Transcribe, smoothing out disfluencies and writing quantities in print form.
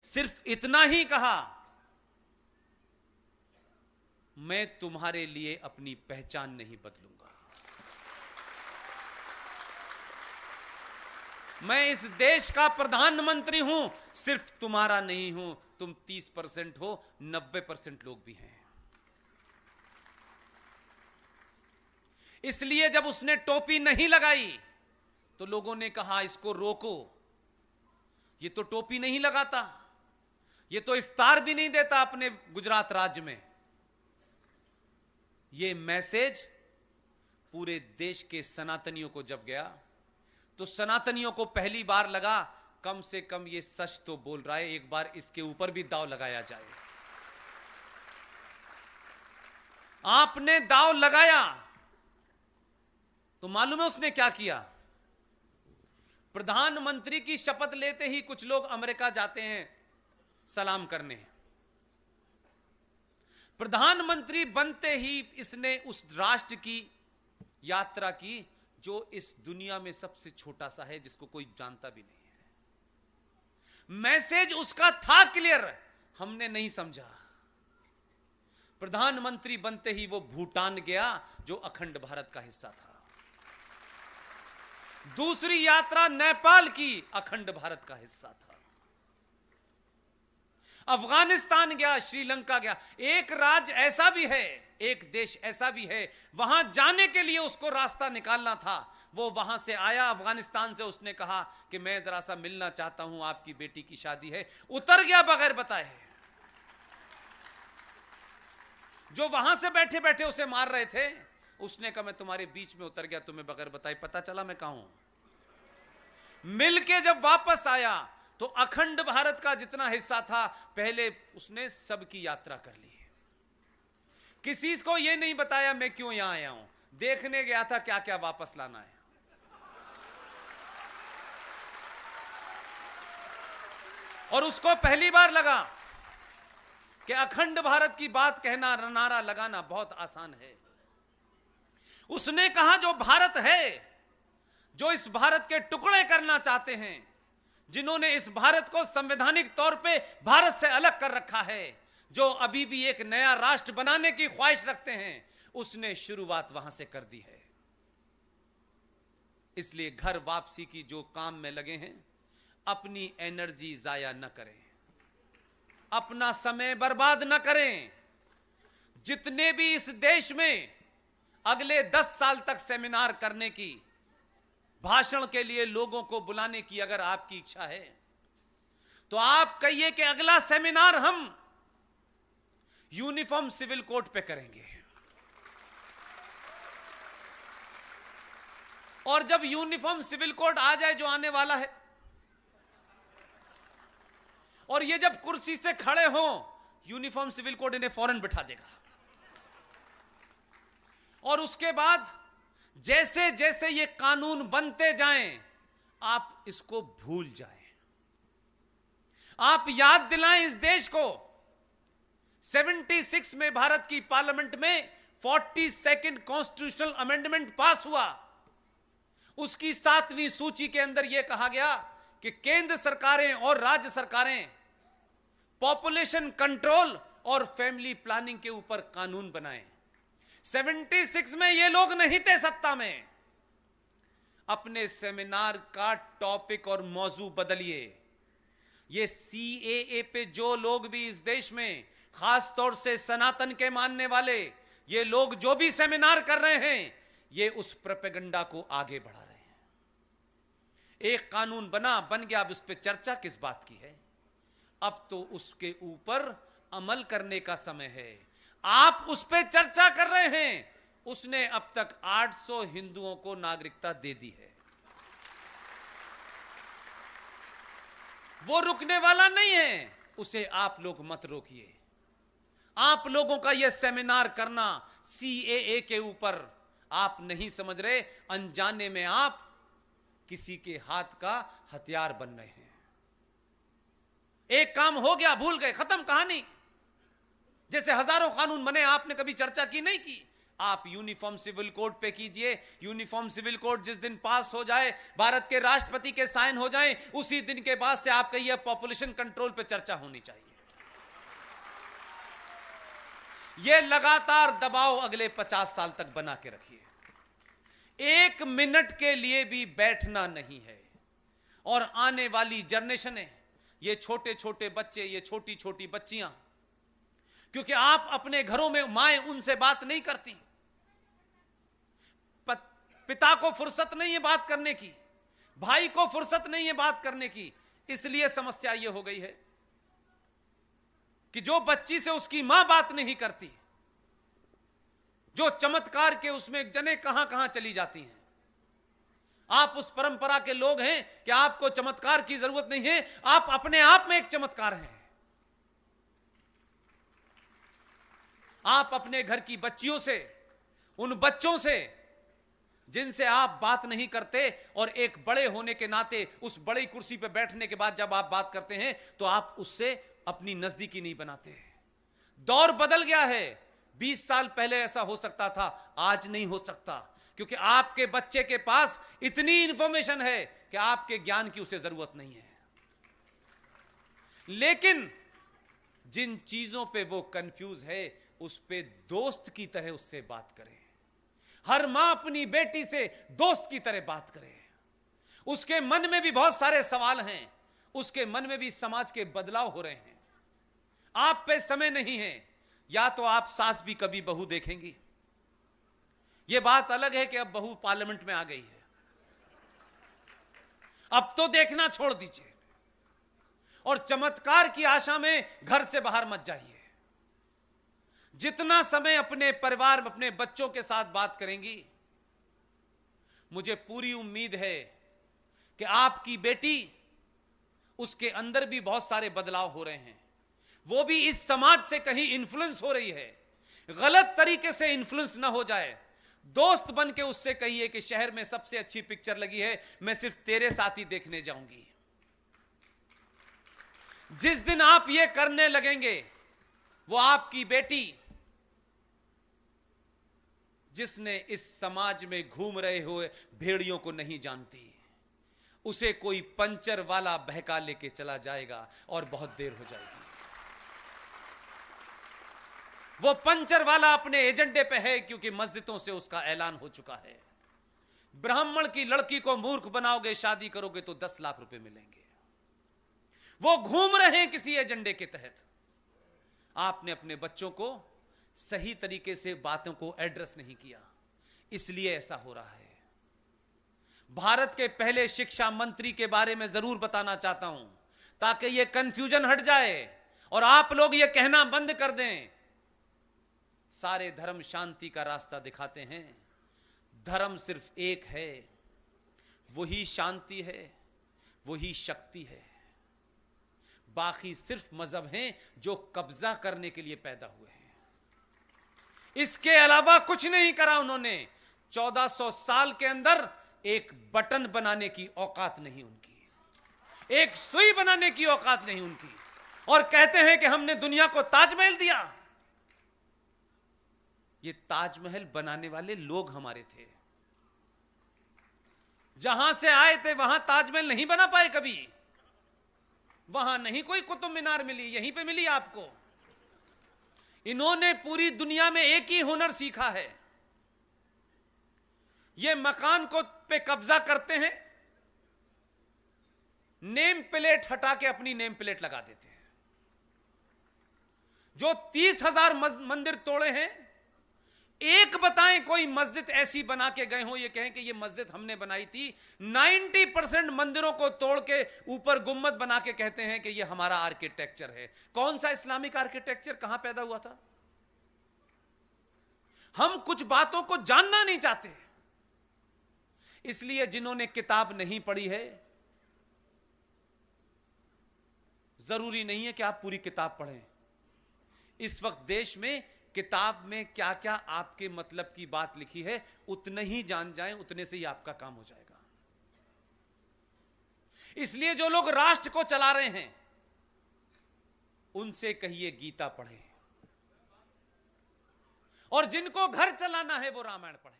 सिर्फ इतना ही कहा, मैं तुम्हारे लिए अपनी पहचान नहीं बदलूंगा, मैं इस देश का प्रधानमंत्री हूं, सिर्फ तुम्हारा नहीं हूं। तुम 30% हो, 90% लोग भी हैं। इसलिए जब उसने टोपी नहीं लगाई तो लोगों ने कहा इसको रोको, ये तो टोपी नहीं लगाता, ये तो इफ्तार भी नहीं देता अपने गुजरात राज्य में। ये मैसेज पूरे देश के सनातनियों को जब गया तो सनातनियों को पहली बार लगा कम से कम ये सच तो बोल रहा है, एक बार इसके ऊपर भी दांव लगाया जाए। आपने दांव लगाया तो मालूम है उसने क्या किया? प्रधानमंत्री की शपथ लेते ही कुछ लोग अमेरिका जाते हैं सलाम करने, प्रधानमंत्री बनते ही इसने उस राष्ट्र की यात्रा की जो इस दुनिया में सबसे छोटा सा है, जिसको कोई जानता भी नहीं है। मैसेज उसका था क्लियर, हमने नहीं समझा। प्रधानमंत्री बनते ही वो भूटान गया जो अखंड भारत का हिस्सा था। दूसरी यात्रा नेपाल की, अखंड भारत का हिस्सा था। अफगानिस्तान गया, श्रीलंका गया। एक राज्य ऐसा भी है, एक देश ऐसा भी है, वहां जाने के लिए उसको रास्ता निकालना था। वो वहां से आया अफगानिस्तान से, उसने कहा कि मैं जरा सा मिलना चाहता हूं, आपकी बेटी की शादी है, उतर गया बगैर बताए। जो वहां से बैठे बैठे उसे मार रहे थे, उसने कहा मैं तुम्हारे बीच में उतर गया, तुम्हें बगैर बताए पता चला मैं कहां हूं। मिलके जब वापस आया तो अखंड भारत का जितना हिस्सा था पहले उसने सबकी यात्रा कर ली। किसी को यह नहीं बताया मैं क्यों यहां आया हूं, देखने गया था क्या क्या वापस लाना है। और उसको पहली बार लगा कि अखंड भारत की बात कहना, नारा लगाना बहुत आसान है। उसने कहा जो भारत है, जो इस भारत के टुकड़े करना चाहते हैं, जिन्होंने इस भारत को संवैधानिक तौर पे भारत से अलग कर रखा है, जो अभी भी एक नया राष्ट्र बनाने की ख्वाहिश रखते हैं, उसने शुरुआत वहां से कर दी है। इसलिए घर वापसी की जो काम में लगे हैं, अपनी एनर्जी जाया न करें, अपना समय बर्बाद न करें। जितने भी इस देश में अगले 10 साल तक सेमिनार करने की, भाषण के लिए लोगों को बुलाने की अगर आपकी इच्छा है तो आप कहिए कि अगला सेमिनार हम यूनिफॉर्म सिविल कोड पे करेंगे। और जब यूनिफॉर्म सिविल कोड आ जाए, जो आने वाला है, और ये जब कुर्सी से खड़े हो, यूनिफॉर्म सिविल कोड इन्हें फौरन बिठा देगा। और उसके बाद जैसे जैसे ये कानून बनते जाएं, आप इसको भूल जाएं। आप याद दिलाएं इस देश को, 76 में भारत की पार्लियामेंट में 42nd कॉन्स्टिट्यूशनल अमेंडमेंट पास हुआ। उसकी 7वीं सूची के अंदर यह कहा गया कि केंद्र सरकारें और राज्य सरकारें पॉपुलेशन कंट्रोल और फैमिली प्लानिंग के ऊपर कानून बनाएं। 76 में ये लोग नहीं थे सत्ता में। अपने सेमिनार का टॉपिक और मौजू बदलिए। ये सीएए पे जो लोग भी इस देश में, खास तौर से सनातन के मानने वाले, ये लोग जो भी सेमिनार कर रहे हैं, ये उस प्रोपेगेंडा को आगे बढ़ा रहे हैं। एक कानून बन गया, अब उस पर चर्चा किस बात की है? अब तो उसके ऊपर अमल करने का समय है। आप उस पर चर्चा कर रहे हैं। उसने अब तक 800 हिंदुओं को नागरिकता दे दी है। वो रुकने वाला नहीं है, उसे आप लोग मत रोकिए। आप लोगों का यह सेमिनार करना सीएए के ऊपर, आप नहीं समझ रहे, अनजाने में आप किसी के हाथ का हथियार बन रहे हैं। एक काम हो गया, भूल गए, खत्म कहानी। जैसे हजारों कानून बने, आपने कभी चर्चा की नहीं की। आप यूनिफॉर्म सिविल कोड पे कीजिए। यूनिफॉर्म सिविल कोड जिस दिन पास हो जाए, भारत के राष्ट्रपति के साइन हो जाएं, उसी दिन के बाद से आपका यह पॉपुलेशन कंट्रोल पे चर्चा होनी चाहिए। यह लगातार दबाव अगले 50 साल तक बना के रखिए। 1 मिनट के लिए भी बैठना नहीं है। और आने वाली जनरेशन है, ये छोटे छोटे बच्चे, ये छोटी छोटी बच्चियां, क्योंकि आप अपने घरों में माएं उनसे बात नहीं करती, पिता को फुर्सत नहीं है बात करने की, भाई को फुर्सत नहीं है बात करने की। इसलिए समस्या यह हो गई है कि जो बच्ची से उसकी मां बात नहीं करती, जो चमत्कार के उसमें जने कहां कहां चली जाती हैं। आप उस परंपरा के लोग हैं कि आपको चमत्कार की जरूरत नहीं है, आप अपने आप में एक चमत्कार हैं। आप अपने घर की बच्चियों से, उन बच्चों से जिनसे आप बात नहीं करते, और एक बड़े होने के नाते उस बड़ी कुर्सी पर बैठने के बाद जब आप बात करते हैं तो आप उससे अपनी नजदीकी नहीं बनाते। दौर बदल गया है। 20 साल पहले ऐसा हो सकता था, आज नहीं हो सकता, क्योंकि आपके बच्चे के पास इतनी इंफॉर्मेशन है कि आपके ज्ञान की उसे जरूरत नहीं है। लेकिन जिन चीजों पे वो कंफ्यूज है, उस पे दोस्त की तरह उससे बात करें। हर मां अपनी बेटी से दोस्त की तरह बात करे। उसके मन में भी बहुत सारे सवाल हैं, उसके मन में भी समाज के बदलाव हो रहे हैं। आप पे समय नहीं है, या तो आप सास भी कभी बहू देखेंगी। यह बात अलग है कि अब बहू पार्लियामेंट में आ गई है, अब तो देखना छोड़ दीजिए, और चमत्कार की आशा में घर से बाहर मत जाइए। जितना समय अपने परिवार, अपने बच्चों के साथ बात करेंगी, मुझे पूरी उम्मीद है कि आपकी बेटी, उसके अंदर भी बहुत सारे बदलाव हो रहे हैं। वो भी इस समाज से कहीं इन्फ्लुएंस हो रही है, गलत तरीके से इन्फ्लुएंस ना हो जाए। दोस्त बन के उससे कहिए कि शहर में सबसे अच्छी पिक्चर लगी है, मैं सिर्फ तेरे साथ ही देखने जाऊंगी। जिस दिन आप ये करने लगेंगे, वो आपकी बेटी, जिसने इस समाज में घूम रहे हुए भेड़ियों को नहीं जानती, उसे कोई पंचर वाला बहका लेके चला जाएगा और बहुत देर हो जाएगी। वो पंचर वाला अपने एजेंडे पे है, क्योंकि मस्जिदों से उसका ऐलान हो चुका है, ब्राह्मण की लड़की को मूर्ख बनाओगे, शादी करोगे तो 10 लाख रुपए मिलेंगे। वो घूम रहे हैं किसी एजेंडे के तहत। आपने अपने बच्चों को सही तरीके से बातों को एड्रेस नहीं किया, इसलिए ऐसा हो रहा है। भारत के पहले शिक्षा मंत्री के बारे में जरूर बताना चाहता हूं, ताकि यह कंफ्यूजन हट जाए और आप लोग यह कहना बंद कर दें, सारे धर्म शांति का रास्ता दिखाते हैं। धर्म सिर्फ एक है, वही शांति है, वही शक्ति है। बाकी सिर्फ मजहब हैं जो कब्जा करने के लिए पैदा हुए हैं। इसके अलावा कुछ नहीं करा उन्होंने। 1400 साल के अंदर एक बटन बनाने की औकात नहीं उनकी, एक सुई बनाने की औकात नहीं उनकी, और कहते हैं कि हमने दुनिया को ताजमहल दिया। ये ताजमहल बनाने वाले लोग हमारे थे, जहां से आए थे वहां ताजमहल नहीं बना पाए कभी। वहां नहीं कोई कुतुब मीनार मिली, यहीं पे मिली आपको। इन्होंने पूरी दुनिया में एक ही हुनर सीखा है, ये मकान को पे कब्जा करते हैं, नेम प्लेट हटा के अपनी नेम प्लेट लगा देते हैं। जो 30,000 मंदिर तोड़े हैं, एक बताएं कोई मस्जिद ऐसी बना के गए हो, ये कहें कि ये मस्जिद हमने बनाई थी। 90% मंदिरों को तोड़ के ऊपर गुम्मद बना के कहते हैं कि ये हमारा आर्किटेक्चर है। कौन सा इस्लामिक आर्किटेक्चर कहां पैदा हुआ था? हम कुछ बातों को जानना नहीं चाहते, इसलिए जिन्होंने किताब नहीं पढ़ी है, जरूरी नहीं है कि आप पूरी किताब पढ़ें। इस वक्त देश में किताब में क्या क्या आपके मतलब की बात लिखी है, उतने ही जान जाएं, उतने से ही आपका काम हो जाएगा। इसलिए जो लोग राष्ट्र को चला रहे हैं, उनसे कहिए गीता पढ़ें, और जिनको घर चलाना है वो रामायण पढ़ें।